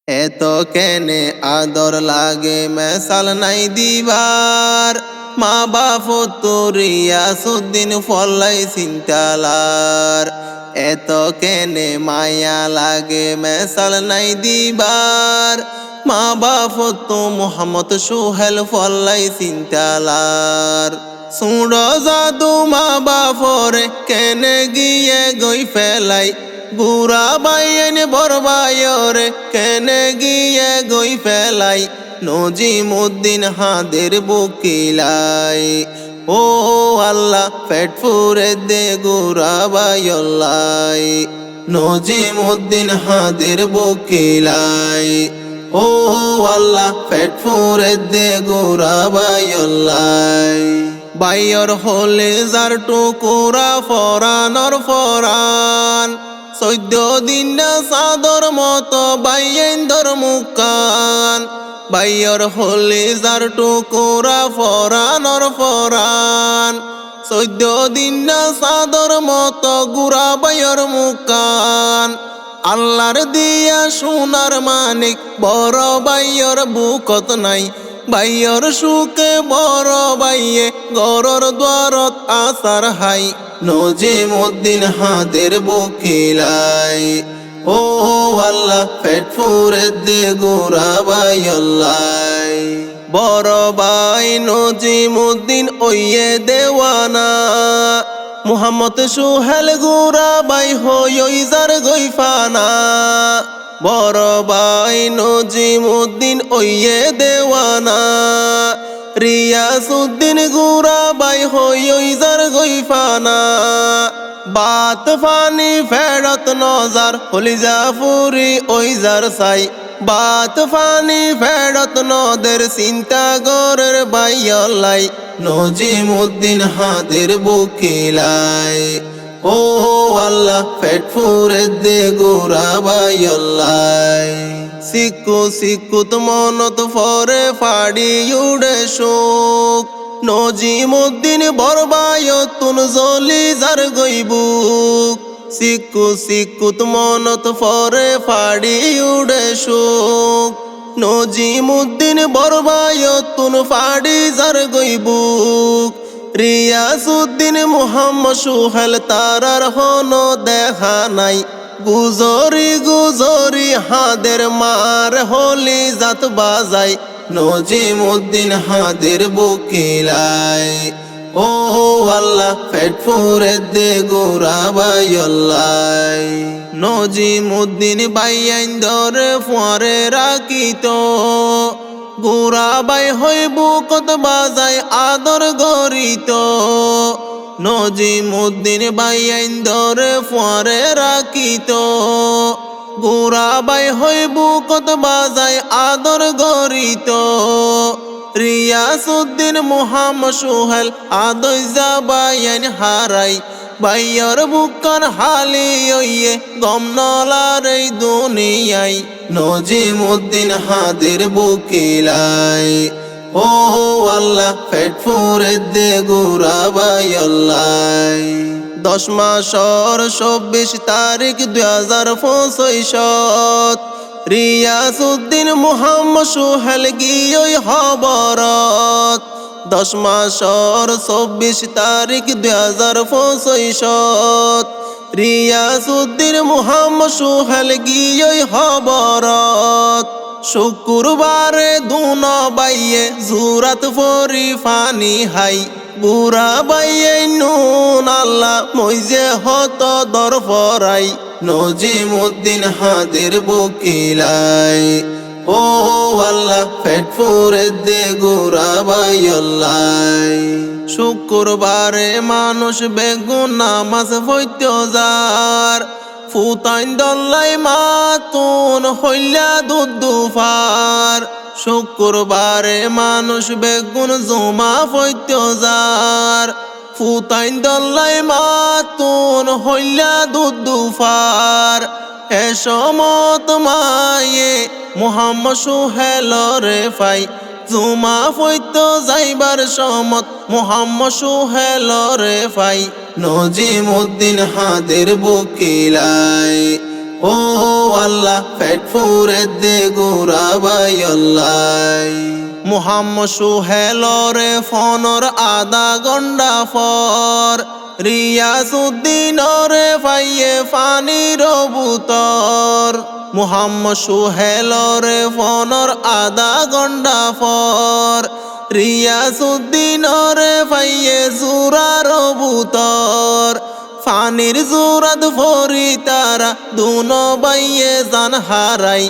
এত কেনে আদর লাগে মেসাল নাই দিবার, মা বাপ রিয়াসুদ্দিন ফল্লাই সিনতালার। এত কেনে মায়া লাগে মেসাল নাই দিবার, মা বাপ মোহাম্মদ সোহেল ফল্লাই সিনতালার। সুড় জাদু মা বাপরে কেনে গিয়ে গই ফেলাই, বুড়া বাইন বরবায়রে কেনে গিয়ে গই ফেলাই, নজিমুদ্দিন হাদের বুকিলাই। ও আল্লাহ পেট ফুরে দে গুড়া বাইল্লাই, নজিমুদ্দিন হাদের বুকিলাই। ও আল্লাহ পেট ফুরে দে গুড়া বাইল্লাই। বাইয়র হলে যার টুকুরা ফরানর ফরান, 14 দিন না চাদর মতো বাইয়েন্দর মুকান। বাইয়র হলে যার টুকুরা ফরানর ফরান, 14 দিন না চাদর মতো গুড়া বাইয়র মুকান। আল্লাহর দিয়া সোনার মানিক বড় বাইয়র বুকত নাই, বাইয়র সুখে বড় বাইয়ে গরর দ্বারত আসার হাই, নজিমুদ্দিন হাদের বুকিলাই। ও আল্লাহ পেট ফুরে দে গুড়া বাইল্লাই। বড় বাই নজিমুদ্দিন ওইয়ে দেওয়ানা, মুহাম্মদ সোহেল গুড়া বাই হই যার গইফানা। বড় বাই নজিমুদ্দিন ওইয়ে দেওয়ানা, রিয়াসুদ্দিন গুড়া বাই হই যার গইফানা। বাত ফানি ফেরত নজার হলি জাফুরি ওই যার সাই, বাত ফানি ফেরত নদের চিন্তা গরের বাইল্লাই, নজিমুদ্দিন হাদের বুকিলাই। ও আল্লাহ পেট ফুরে দে গুড়া বাইল্লাই। সিকু সিকুত মনত ফরে ফাড়ি উড়ে শোক, নজিমুদ্দিন বরবায়তুন জলি যার গইবুক। সিকু সিকুত মনত ফরে ফাড়ি উড়ে শোক, নজিমুদ্দিন বরবায়তুন ফাড়ি যার গইবুক। রিয়াসুদ্দিন মুহাম্মদ সোহেল তারার হনো দেখা নাই, গুজরি গুজরি হাদের মার হলি জাত বাজাই, নজিমুদ্দিন হাদের বুকিলাই। ও আল্লাহ পেট ফুরে দে গুড়া বাইল্লাই। নজিমুদ্দিন বাইয়াইন ধরে ফুয়ারে রাখিত, গুড়া বাই হই বুকত বাজাই আদর গরিত। নজিমুদ্দিন বাইয়াইন ধরে ফুয়ারে রাখিত, গুড়া বাই হই বুকত বাজাই আদর গরিত। রিয়াসুদ্দিন মুহাম্মদ সোহেল আদর যাবাইন হারাই, বাইয়র বুকান হালি ওইয়ে গম নলার এই দুনিয়াই, নজিমুদ্দিন হাদের বুকিলাই। ও আল্লাহ পেট ফুরে দে গুড়া বাইল্লাই। 10 মাসর 24 তারিখ 2025, রিয়াসুদ্দিন মুহাম্মদ সোহেল গিয়ে খবরত। 10 মাসর 24 তারিখ 2025, রিয়াসুদ্দিন মুহাম্মদ সোহেল গিয়ে খবরত। শুক্রবারে দুন বাইয়ে জুরাত ফরি ফানি হাই, বুড়া বাইয়ে নুন আল্লাহ মইজে হত দর ফরাই, নজিমুদ্দিন হাদের বুকিলাই। ও আল্লাহ পেট ফুরে দে গুড়া বাইল্লাই। শুক্রবারে মানুষ বেগুন নামাজ পড়তে যার, ফুতাইন দল্লাই মাতুন হইলা দুদুফার। শুক্রবারে মানুষ বেগুন জমা পড়তে যার, ফুতাইন দল্লাই মাতুন হইলা দুদুফার। এ সমত মায়ে মুহাম্মদ সোহেল রে ফাই, জুমা পড়তে যাইবার সমত মুহাম্মদ সোহেল রে ফাই, নজিমুদ্দিন হাদের বুকিলাই। ও আল্লাহ পেট ফুরে দে গুরাবাই আল্লাহ মুহাম্মদ সোহেলরে ফোনর আধা ঘন্টা পর রিয়াসউদ্দিনরে পাইয়ে পানির বুতর মুহাম্মদ সোহেলরে ফোনর আধা ঘন্টা পর রিয়াসউদ্দিনরে পাইয়ে জোরার বুতর পানির জোরাত ভরি তারা দুনো বাইয়ে জান হারাই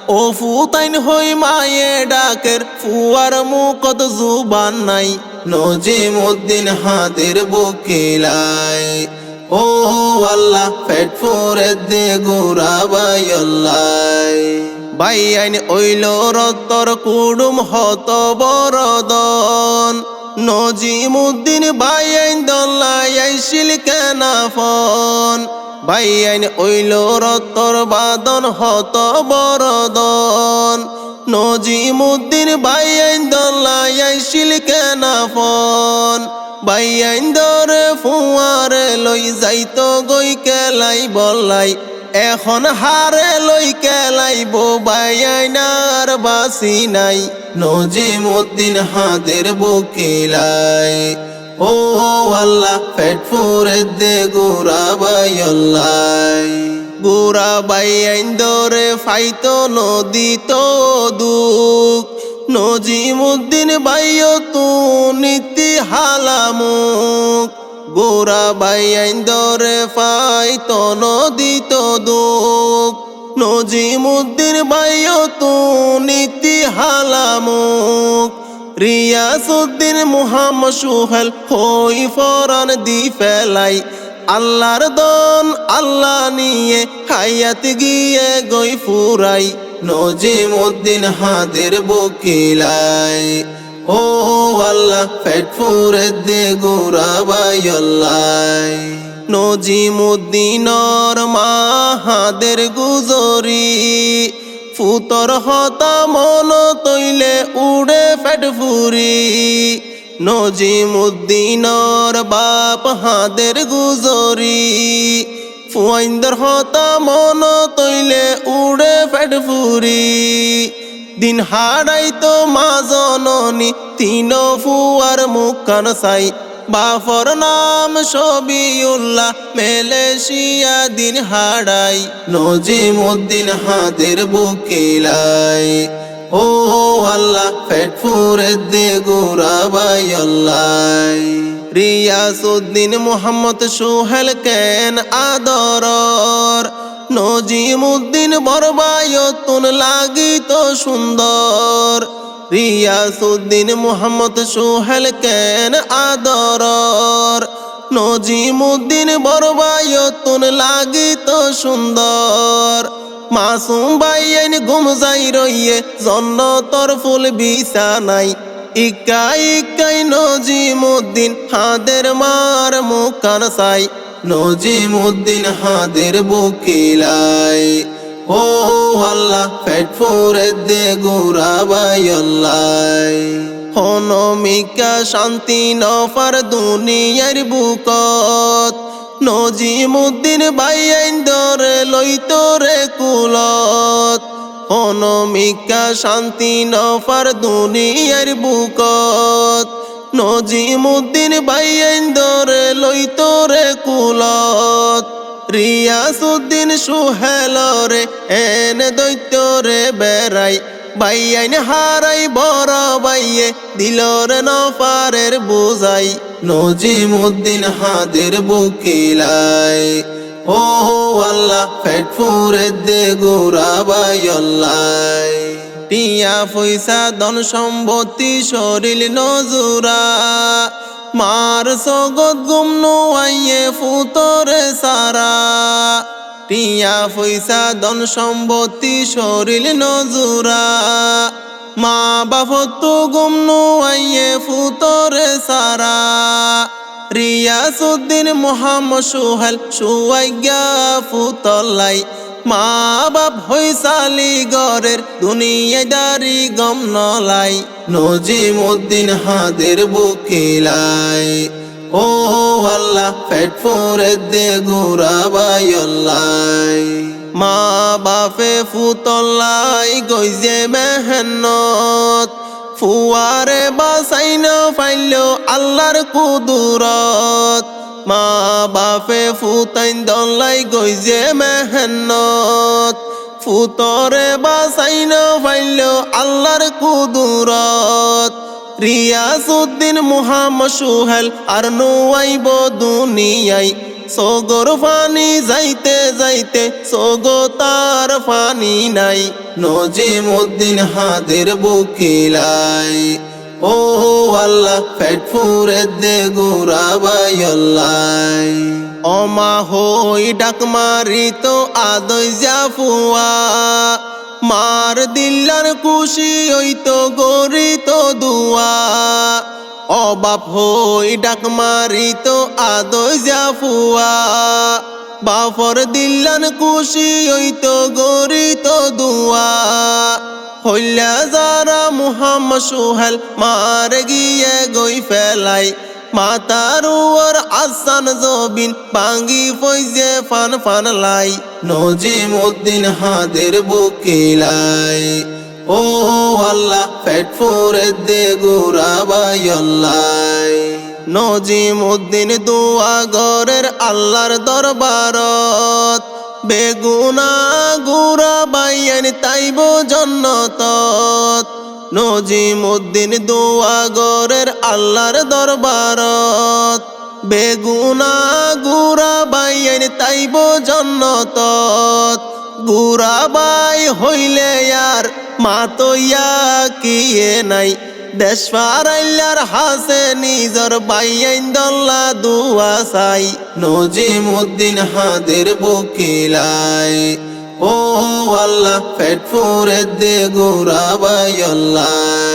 ও ফুতাইন হই মায়ে ডাকের ফুয়ার মুখত জুবান নাই নজিমউদ্দিন হাতের বুকিলাই ও আল্লাহ পেট ফুরে দে গুরাবাই আল্লাহ বাই আইন ওইল রত্তর কুডুম হত বরদন নজিমউদ্দিন বাই আইন দল্লাই আইছিল কেনাফন বাই আইন ওইল রত্তর বাদন হত বরদন নজিমউদ্দিন বাই আইন দল্লাই আইছিল কেনাফন বাই আইন দরে ফুয়ারে লই যাইতো গই কেলাই বলাই এখন হারে লই কেলাইব বাই আইনার বাসি নাই নজিমউদ্দিন হাতের বুকিলাই ও আল্লাহ পেট ফুরে দে গুরাবাই আল্লাহ গুরাবাই আইন দরে ফাইতো নদী তো দুঃখ নজিমউদ্দিন বাইও তু নীতি হালামুক গোরাবাই আইন দরে ফাইতো নদী তো দুঃখ নজিমউদ্দিন বাইও তু নীতি হালামুক রিয়াসউদ্দিন মুহাম্মদ সোহেল হই ফরান দি ফেলাই আল্লাহর দন আল্লাহ নিয়ে হায়াত গিয়ে গই ফুরাই নজিমউদ্দিন হাতের বুকিলাই ও আল্লাহ পেট ফুরে দে গুরাবাই আল্লাহ নজিমউদ্দিনর মা হাতের গুজরি ফুতর হতা মন তৈলে উড়ে পেট ফুরি নজিমউদ্দিনর বাপ হাদের গুজরি ফুয়াইন্দর হতা মন তৈলে উড়ে পেট ফুরি দিন হারাইতো মা জননী তিন ফুয়ার মুখান চাই বাফর নাম শবিউল্লাহ মেলেশিয়া দিন হারাই নজিমউদ্দিন হাতের বুকিলাই ও আল্লাহ পেট ফুরে দে গুরাবাই আল্লাহ রিয়াসউদ্দিন মুহাম্মদ সোহেল কেন আদরর নজিমউদ্দিন বরবায়তুন লাগিত সুন্দর রিয়াসউদ্দিন মুহাম্মদ সোহেল কেন আদরর নজিমউদ্দিন বরবায়তুন লাগিত সুন্দর মাসুম বাইন গুম যাই রইয়ে জন্নতর ফুল বিছানাই ইকাই ইকাই নজিমউদ্দিন হাদের মার মুখান চাই নজিমউদ্দিন হাদের বুকিলাই ও আল্লাহ পেট ফুরে দে গুরাবাই আল্লাহ হনমিকা শান্তি নফার দুনিয়ার বুকত নজিমউদ্দিন বাই আইন দরে লইতো রে কুলত অনমিকা শান্তি নফার দুনিয়ার বুকত নজিমউদ্দিন বাই আইন দরে লইতো রে কুলত রিয়াসউদ্দিন সোহেলরে এনে দৈত্য রে বেড়াই বাই আইন হারাই বড় বাইয়ে দিলরে নফারের বুঝাই নজিমউদ্দিন হাদের বুকিলাই ও আল্লাহ পেট ফুরে দে গুরাবাই আল্লাহ টিয়া পয়সা ধন সম্পত্তি শরীর নজুরা মার সগত গুমনু আইয়ে ফুতরে সারা টিয়া পয়সা ধন সম্পত্তি শরীর নজুরা মা বাপতো গুমনু আইয়ে ফুতরে সারা রিয়াসউদ্দিন মুহাম্মদ সোহেল সুয়াইগা ফুতলাই মা বাপ হইসালি গরের দুনিয়াদারি গম নলাই নজিমউদ্দিন হাদের বুকিলাই ও আল্লাহ পেট ফুরে দে গুরাবাই আল্লাহ মা বাপে ফুতলাই গইজে মেহনত ফুয়ারে বাসাইন ফাইল আল্লাহর কুদুরত মা বাপে ফুতাইন দলাই গইজে মেহনত ফুতরে বাসাইন ফাইল আল্লাহর কুদুরত রিয়াসউদ্দিন মুহাম্মদ সোহেল আর নুয়াইব দুনিয়ায় সগর ফানি যাইতে যাইতে সগো তার ফানি নাই নজিমউদ্দিন হাদের বুকিলাই ও আল্লাহ পেট ফুরে দে গুরাবাইল্লাই অমা হই ডাক মারি তো আদই জাফুয়া মার দিল্লার খুশি হইতো গরি তো দুয়া অবাপ হই ডাক মারি তো আদই জাফুয়া বাফর দিল্লান খুশি হইতো গরি তো দুয়া হইলা যারা মুহাম্মদ সোহেল মার গিয়ে গই ফেলাই মাতার ওর আসান জবিন বাঙ্গি ফইজে ফান ফান লাই নজিমউদ্দিন হাদের বুকিলাই ও আল্লাহ পেট ফুরে দে গুরাবাইল্লাই নজিমউদ্দিন দুয়া গরের আল্লাহর দরবারত বেগুনা গুরাবাইয়ান তাইব জন্নতত নজিমউদ্দিন দুয়া গরের আল্লাহর দরবারত বেগুনা গুরাবাইয়ান তাইব জন্নতত গুরাবাই হইলে আর মাতইয়া কিয়ে নাই দেশ ফারাইলার হাসে নিজর বাইয়াইন দল্লা দুয়া চাই নজিমউদ্দিন হাদের বুকিলাই ও আল্লাহ পেট ফুরে দে গুরাবাইল্লাই।